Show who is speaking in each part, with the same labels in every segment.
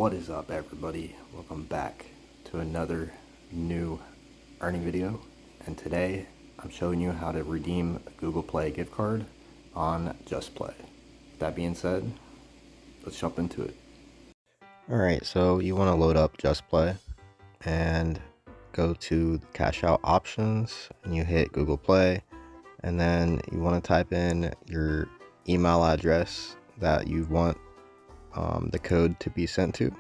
Speaker 1: What is up, everybody? Welcome back to another new earning video, and today I'm showing you how to redeem a GooglePlay gift card on JustPlay. That being said, let's jump into it. Alright, so you want to load up JustPlay and go to the Crashout options and you hit GooglePlay, and then you want to type in your email address that you want the code to be sent to,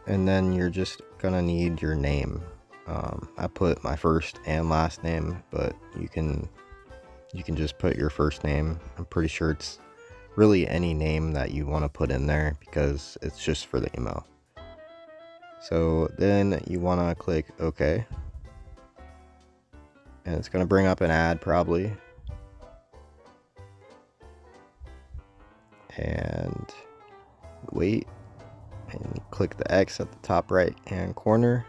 Speaker 1: and then you're just gonna need your name. I put my first and last name, but you can just put your first name. I'm pretty sure it's really any name that you want to put in there because it's just for the email. So then you want to click OK, and it's going to bring up an ad probably, and wait and click the X at the top right hand corner,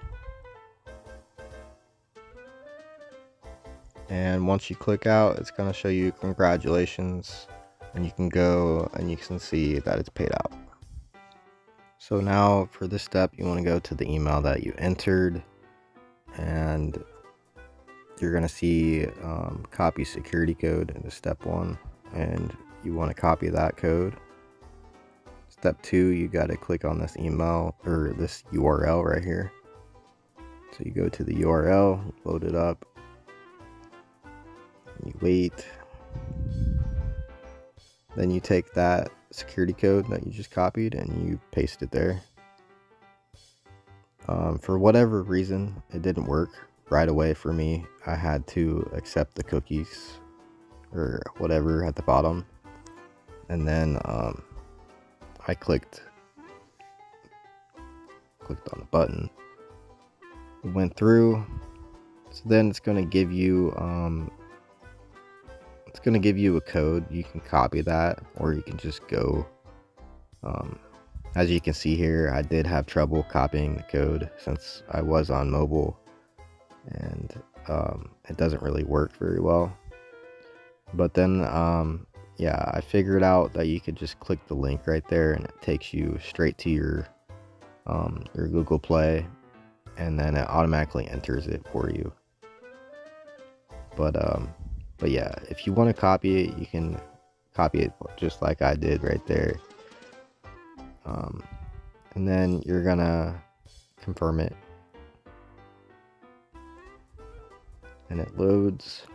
Speaker 1: and once you click out, it's going to show you congratulations, and you can go and you can see that it's paid out. So now for this step, you want to go to the email that you entered, and you're going to see copy security code in step 1, and you want to copy that code. Step 2, you got to click on this email or this URL right here. So you go to the URL, load it up, you wait, then you take that security code that you just copied and you paste it there. For whatever reason, it didn't work right away for me. I had to accept the cookies or whatever at the bottom, and then I clicked on the button. It went through. So then it's going to give you a code. You can copy that, or you can just go. As you can see here, I did have trouble copying the code since I was on mobile, and it doesn't really work very well. But then yeah, I figured out that you could just click the link right there and it takes you straight to your Google Play, and then it automatically enters it for you. But yeah, if you want to copy it, you can copy it just like I did right there. And then you're gonna confirm it, and it loads,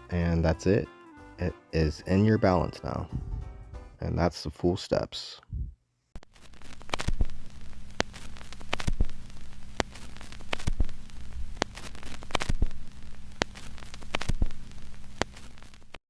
Speaker 1: and that's it. It is in your balance now, and that's the full steps.